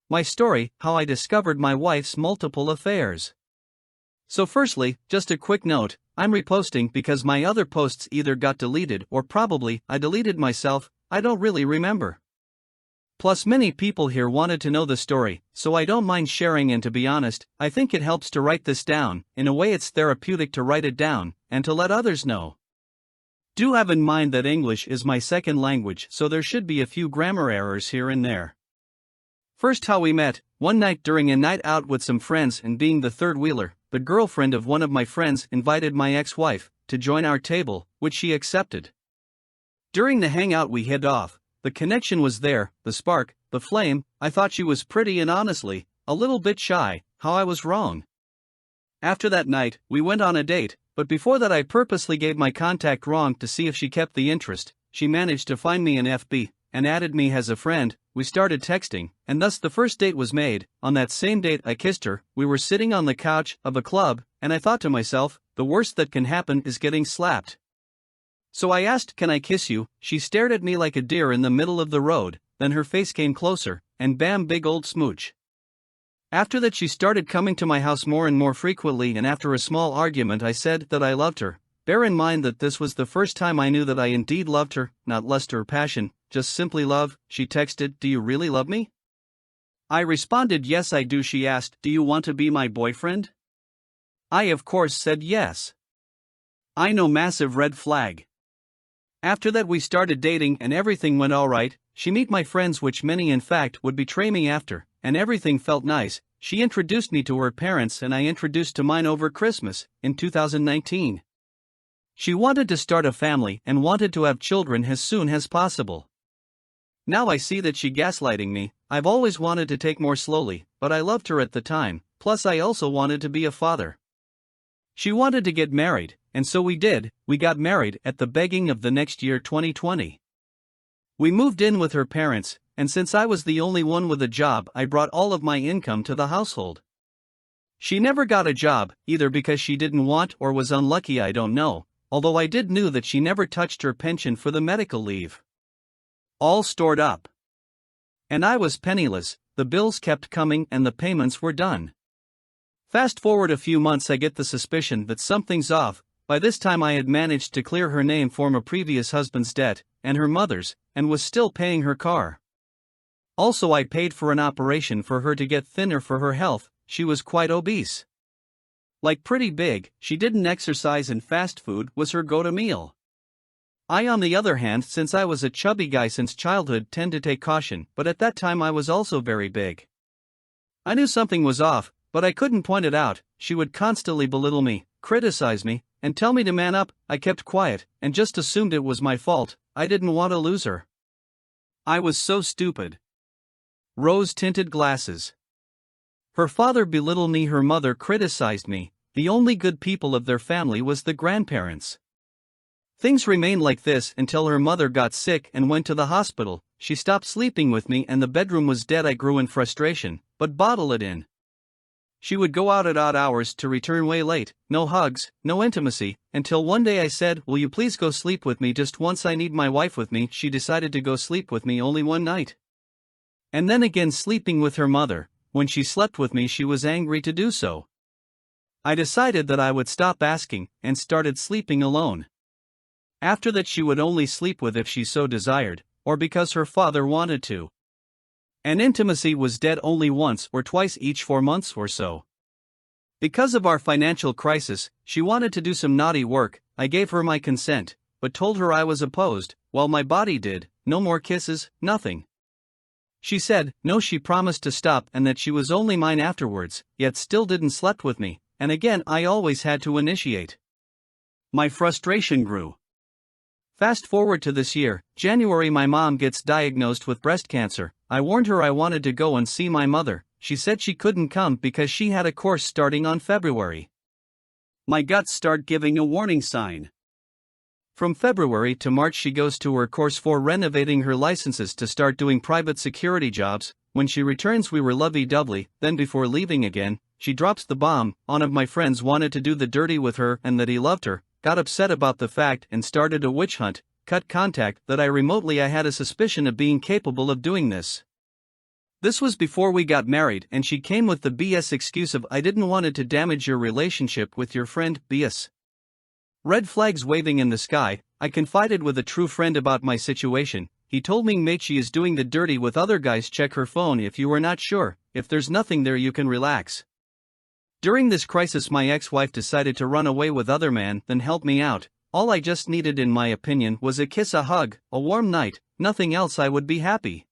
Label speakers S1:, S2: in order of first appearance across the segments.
S1: My story, how I discovered my wife's multiple affairs. So firstly, just a quick note, I'm reposting because my other posts either got deleted or probably I deleted myself, I don't really remember. Plus many people here wanted to know the story, so I don't mind sharing, and to be honest, I think it helps to write this down. In a way it's therapeutic to write it down, and to let others know. Do have in mind that English is my second language, so there should be a few grammar errors here and there. First, how we met. One night during a night out with some friends, and being the third wheeler, the girlfriend of one of my friends invited my ex-wife to join our table, which she accepted. During the hangout we hit off. The connection was there, the spark, the flame. I thought she was pretty and honestly, a little bit shy. How I was wrong. After that night, we went on a date, but before that I purposely gave my contact wrong to see if she kept the interest. She managed to find me in FB, and added me as a friend. We started texting, and thus the first date was made. On that same date I kissed her. We were sitting on the couch of a club, and I thought to myself, the worst that can happen is getting slapped. So I asked, "Can I kiss you?" She stared at me like a deer in the middle of the road, then her face came closer, and bam, big old smooch. After that she started coming to my house more and more frequently, and after a small argument I said that I loved her. Bear in mind that this was the first time I knew that I indeed loved her, not lust or passion, just simply love. She texted, "Do you really love me?" I responded, "Yes I do." She asked, "Do you want to be my boyfriend?" I of course said yes. I know, massive red flag. After that we started dating and everything went alright. She met my friends, which many in fact would betray me after, and everything felt nice. She introduced me to her parents and I introduced to mine over Christmas, in 2019. She wanted to start a family and wanted to have children as soon as possible. Now I see that she gaslighting me. I've always wanted to take more slowly, but I loved her at the time, plus I also wanted to be a father. She wanted to get married, and so we did. We got married at the beginning of the next year, 2020. We moved in with her parents, and since I was the only one with a job, I brought all of my income to the household. She never got a job, either because she didn't want or was unlucky, I don't know, although I did know that she never touched her pension for the medical leave. All stored up. And I was penniless. The bills kept coming and the payments were done. Fast forward a few months, I get the suspicion that something's off. By this time I had managed to clear her name from a previous husband's debt, and her mother's, and was still paying her car. Also I paid for an operation for her to get thinner for her health. She was quite obese. Like pretty big. She didn't exercise and fast food was her go-to meal. I, on the other hand, since I was a chubby guy since childhood, tend to take caution, but at that time I was also very big. I knew something was off, but I couldn't point it out. She would constantly belittle me, criticize me, and tell me to man up. I kept quiet, and just assumed it was my fault. I didn't want to lose her. I was so stupid. Rose-tinted glasses. Her father belittled me, her mother criticized me. The only good people of their family was the grandparents. Things remained like this until her mother got sick and went to the hospital. She stopped sleeping with me and the bedroom was dead. I grew in frustration, but bottled it in. She would go out at odd hours to return way late, no hugs, no intimacy, until one day I said, "Will you please go sleep with me just once? I need my wife with me." She decided to go sleep with me only one night. And then again sleeping with her mother. When she slept with me she was angry to do so. I decided that I would stop asking, and started sleeping alone. After that she would only sleep with if she so desired, or because her father wanted to. And intimacy was dead only once or twice each 4 months or so. Because of our financial crisis, she wanted to do some naughty work. I gave her my consent, but told her I was opposed, while my body did. No more kisses, nothing. She said no, she promised to stop and that she was only mine afterwards, yet still didn't slept with me, and again I always had to initiate. My frustration grew. Fast forward to this year, January, my mom gets diagnosed with breast cancer. I warned her I wanted to go and see my mother. She said she couldn't come because she had a course starting on February. My guts start giving a warning sign. From February to March she goes to her course for renovating her licenses to start doing private security jobs. When she returns we were lovey-dovey, then before leaving again, she drops the bomb. One of my friends wanted to do the dirty with her and that he loved her, got upset about the fact and started a witch hunt, cut contact that I had a suspicion of being capable of doing this. This was before we got married, and she came with the BS excuse of I didn't want it to damage your relationship with your friend. BS. Red flags waving in the sky. I confided with a true friend about my situation. He told me, mate, she is doing the dirty with other guys. Check her phone if you are not sure. If there's nothing there, you can relax. During this crisis, my ex-wife decided to run away with other man, then help me out. All I just needed, in my opinion, was a kiss, a hug, a warm night, nothing else. I would be happy.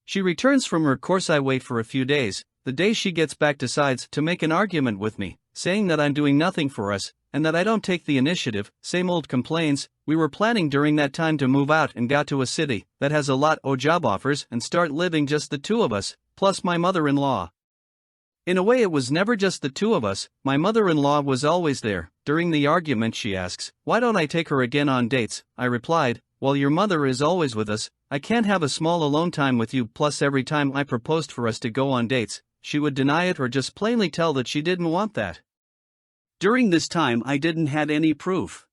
S1: She returns from her course. I wait for a few days. The day she gets back, decides to make an argument with me, saying that I'm doing nothing for us, and that I don't take the initiative. Same old complaints. We were planning during that time to move out and got to a city that has a lot of job offers and start living just the two of us, plus my mother-in-law. In a way, it was never just the two of us. My mother-in-law was always there. During the argument, she asks, why don't I take her again on dates? I replied, well, your mother is always with us. I can't have a small alone time with you. Plus, every time I proposed for us to go on dates, she would deny it or just plainly tell that she didn't want that. During this time, I didn't had any proof.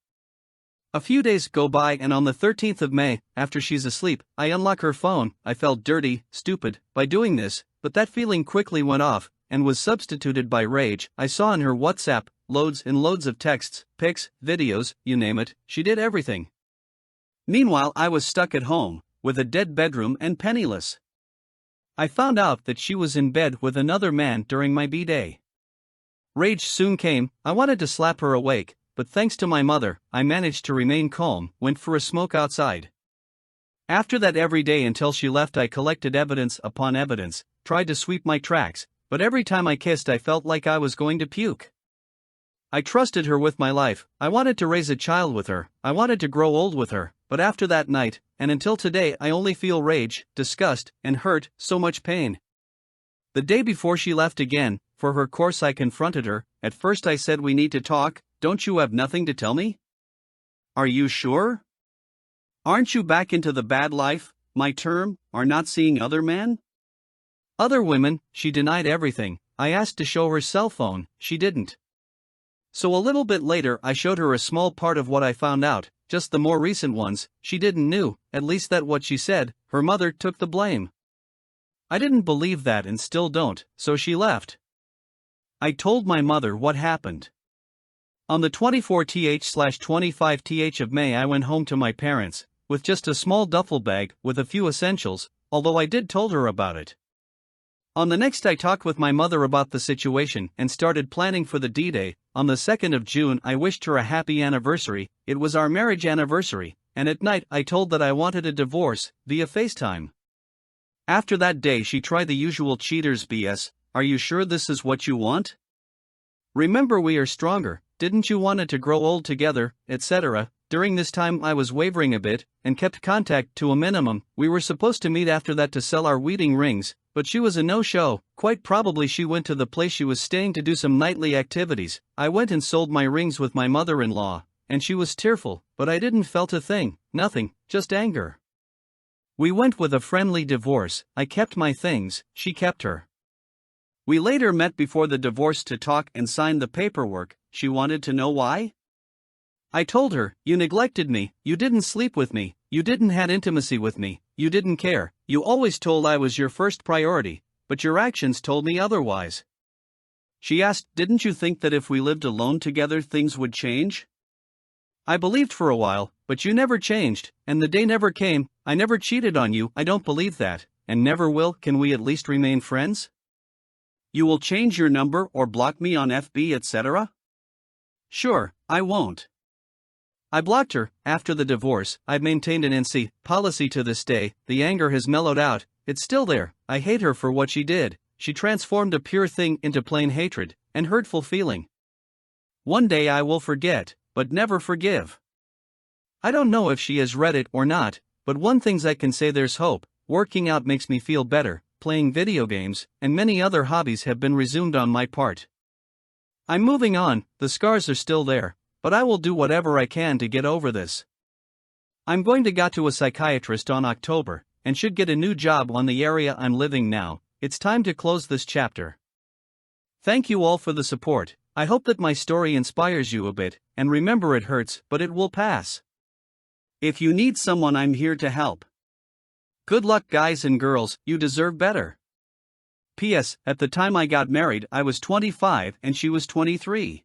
S1: A few days go by, and on the 13th of May, after she's asleep, I unlock her phone. I felt dirty, stupid, by doing this, but that feeling quickly went off and was substituted by rage. I saw in her WhatsApp loads and loads of texts, pics, videos, you name it. She did everything. Meanwhile, I was stuck at home, with a dead bedroom and penniless. I found out that she was in bed with another man during my B-day. Rage soon came. I wanted to slap her awake, but thanks to my mother, I managed to remain calm. Went for a smoke outside. After that, every day until she left, I collected evidence upon evidence, tried to sweep my tracks, but every time I kissed, I felt like I was going to puke. I trusted her with my life. I wanted to raise a child with her. I wanted to grow old with her. But after that night, and until today, I only feel rage, disgust, and hurt, so much pain. The day before she left again, for her course, I confronted her. At first I said, we need to talk. Don't you have nothing to tell me? Are you sure? Aren't you back into the bad life, my term, are not seeing other men? Other women? She denied everything. I asked to show her cell phone. She didn't. So a little bit later, I showed her a small part of what I found out, just the more recent ones. She didn't knew, at least that what she said. Her mother took the blame. I didn't believe that and still don't, so she left. I told my mother what happened. On the 24th/25th of May, I went home to my parents, with just a small duffel bag with a few essentials, although I did told her about it. On the next, I talked with my mother about the situation and started planning for the D-Day. On the 2nd of June, I wished her a happy anniversary. It was our marriage anniversary, and at night I told that I wanted a divorce, via FaceTime. After that day, she tried the usual cheaters BS. Are you sure this is what you want? Remember, we are stronger. Didn't you want it to grow old together, etc.? During this time, I was wavering a bit and kept contact to a minimum. We were supposed to meet after that to sell our wedding rings, but she was a no-show. Quite probably she went to the place she was staying to do some nightly activities. I went and sold my rings with my mother-in-law, and she was tearful, but I didn't felt a thing, nothing, just anger. We went with a friendly divorce. I kept my things, she kept her. We later met before the divorce to talk and sign the paperwork. She wanted to know why? I told her, you neglected me, you didn't sleep with me, you didn't had intimacy with me, you didn't care, you always told I was your first priority, but your actions told me otherwise. She asked, didn't you think that if we lived alone together things would change? I believed for a while, but you never changed, and the day never came. I never cheated on you. I don't believe that, and never will. Can we at least remain friends? You will change your number or block me on FB, etc.? Sure, I won't. I blocked her. After the divorce, I've maintained an NC policy to this day. The anger has mellowed out, it's still there. I hate her for what she did. She transformed a pure thing into plain hatred and hurtful feeling. One day I will forget, but never forgive. I don't know if she has read it or not, but one thing I can say, there's hope. Working out makes me feel better, playing video games, and many other hobbies have been resumed on my part. I'm moving on. The scars are still there, but I will do whatever I can to get over this. I'm going to go to a psychiatrist on October, and should get a new job on the area I'm living now. It's time to close this chapter. Thank you all for the support. I hope that my story inspires you a bit, and remember, it hurts, but it will pass. If you need someone, I'm here to help. Good luck, guys and girls, you deserve better. P.S. At the time I got married, I was 25 and she was 23.